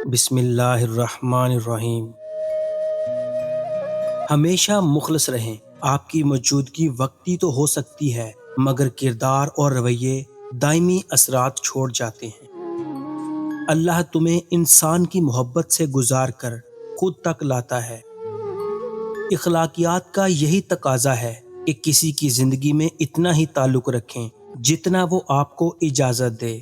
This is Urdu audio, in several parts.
بسم اللہ الرحمن الرحیم۔ ہمیشہ مخلص رہیں۔ آپ کی موجودگی وقتی تو ہو سکتی ہے، مگر کردار اور رویے دائمی اثرات چھوڑ جاتے ہیں۔ اللہ تمہیں انسان کی محبت سے گزار کر خود تک لاتا ہے۔ اخلاقیات کا یہی تقاضا ہے کہ کسی کی زندگی میں اتنا ہی تعلق رکھیں جتنا وہ آپ کو اجازت دے۔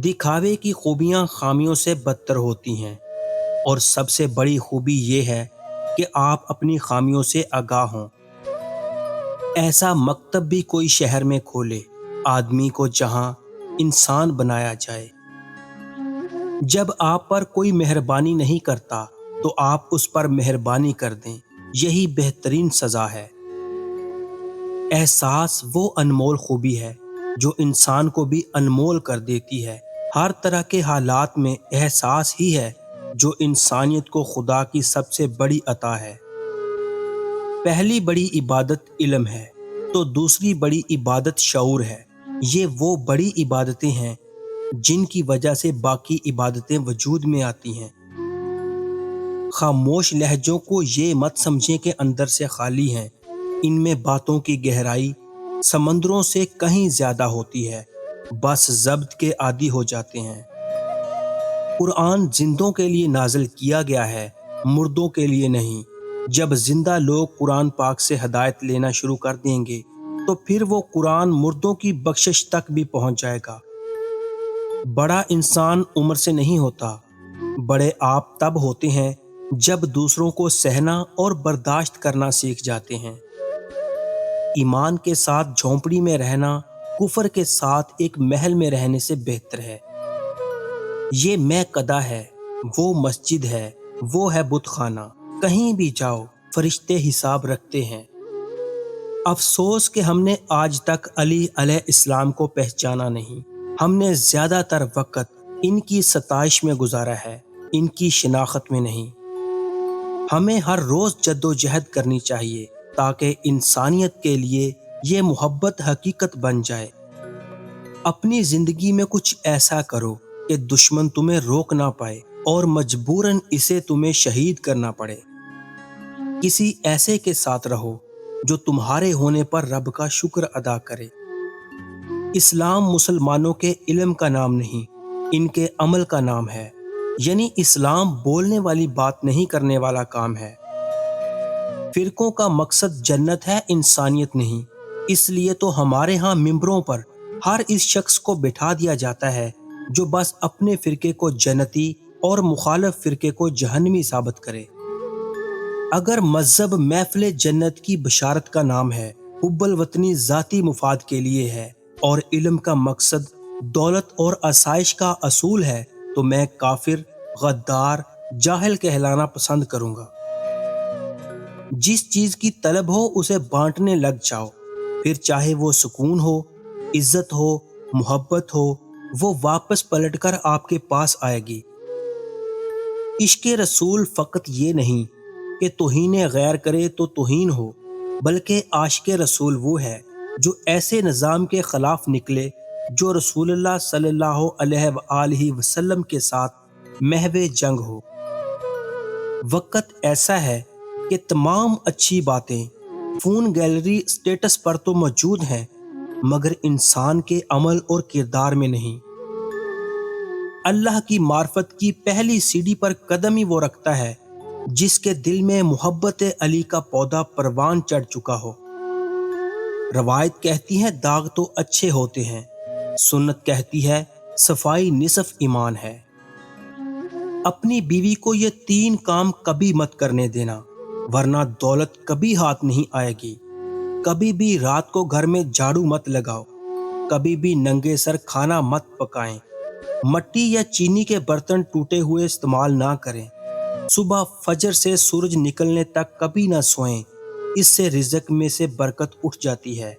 دکھاوے کی خوبیاں خامیوں سے بدتر ہوتی ہیں، اور سب سے بڑی خوبی یہ ہے کہ آپ اپنی خامیوں سے آگاہ ہوں۔ ایسا مکتب بھی کوئی شہر میں کھولے، آدمی کو جہاں انسان بنایا جائے۔ جب آپ پر کوئی مہربانی نہیں کرتا تو آپ اس پر مہربانی کر دیں، یہی بہترین سزا ہے۔ احساس وہ انمول خوبی ہے جو انسان کو بھی انمول کر دیتی ہے۔ ہر طرح کے حالات میں احساس ہی ہے جو انسانیت کو خدا کی سب سے بڑی عطا ہے۔ پہلی بڑی عبادت علم ہے، تو دوسری بڑی عبادت شعور ہے۔ یہ وہ بڑی عبادتیں ہیں جن کی وجہ سے باقی عبادتیں وجود میں آتی ہیں۔ خاموش لہجوں کو یہ مت سمجھیں کہ اندر سے خالی ہیں، ان میں باتوں کی گہرائی سمندروں سے کہیں زیادہ ہوتی ہے، بس ضبط کے عادی ہو جاتے ہیں۔ قرآن زندوں کے لیے نازل کیا گیا ہے، مردوں کے لیے نہیں۔ جب زندہ لوگ قرآن پاک سے ہدایت لینا شروع کر دیں گے تو پھر وہ قرآن مردوں کی بخشش تک بھی پہنچ جائے گا۔ بڑا انسان عمر سے نہیں ہوتا، بڑے آپ تب ہوتے ہیں جب دوسروں کو سہنا اور برداشت کرنا سیکھ جاتے ہیں۔ ایمان کے ساتھ جھونپڑی میں رہنا کفر کے ساتھ ایک محل میں رہنے سے بہتر ہے۔ یہ میں قدا ہے، وہ مسجد ہے، وہ ہے بت خانہ۔ کہیں بھی جاؤ فرشتے حساب رکھتے ہیں۔ افسوس کہ ہم نے آج تک علی علیہ السلام کو پہچانا نہیں۔ ہم نے زیادہ تر وقت ان کی ستائش میں گزارا ہے، ان کی شناخت میں نہیں۔ ہمیں ہر روز جد و جہد کرنی چاہیے تاکہ انسانیت کے لیے یہ محبت حقیقت بن جائے۔ اپنی زندگی میں کچھ ایسا کرو کہ دشمن تمہیں روک نہ پائے اور مجبوراً اسے تمہیں شہید کرنا پڑے۔ کسی ایسے کے ساتھ رہو جو تمہارے ہونے پر رب کا شکر ادا کرے۔ اسلام مسلمانوں کے علم کا نام نہیں، ان کے عمل کا نام ہے۔ یعنی اسلام بولنے والی بات نہیں کرنے والا کام ہے۔ فرقوں کا مقصد جنت ہے، انسانیت نہیں۔ اس لیے تو ہمارے ہاں ممبروں پر ہر اس شخص کو بٹھا دیا جاتا ہے جو بس اپنے فرقے کو جنتی اور مخالف فرقے کو جہنمی ثابت کرے۔ اگر مذہب محفل جنت کی بشارت کا نام ہے، حب الوطنی ذاتی مفاد کے لیے ہے، اور علم کا مقصد دولت اور آسائش کا اصول ہے، تو میں کافر، غدار، جاہل کہلانا پسند کروں گا۔ جس چیز کی طلب ہو اسے بانٹنے لگ جاؤ، پھر چاہے وہ سکون ہو، عزت ہو، محبت ہو، وہ واپس پلٹ کر آپ کے پاس آئے گی۔ عشق رسول فقط یہ نہیں کہ توہین غیر کرے تو توہین ہو، بلکہ عاشق رسول وہ ہے جو ایسے نظام کے خلاف نکلے جو رسول اللہ صلی اللہ علیہ وآلہ وسلم کے ساتھ محو جنگ ہو۔ وقت ایسا ہے کہ تمام اچھی باتیں فون گیلری سٹیٹس پر تو موجود ہیں، مگر انسان کے عمل اور کردار میں نہیں۔ اللہ کی معرفت کی پہلی سیڑھی پر قدم ہی وہ رکھتا ہے جس کے دل میں محبت علی کا پودا پروان چڑھ چکا ہو۔ روایت کہتی ہے داغ تو اچھے ہوتے ہیں، سنت کہتی ہے صفائی نصف ایمان ہے۔ اپنی بیوی کو یہ 3 کام کبھی مت کرنے دینا، ورنہ دولت کبھی ہاتھ نہیں آئے گی۔ کبھی بھی رات کو گھر میں جھاڑو مت لگاؤ، کبھی بھی ننگے سر کھانا مت پکائیں، مٹی یا چینی کے برتن ٹوٹے ہوئے استعمال نہ کریں، صبح فجر سے سورج نکلنے تک کبھی نہ سوئیں، اس سے رزق میں سے برکت اٹھ جاتی ہے۔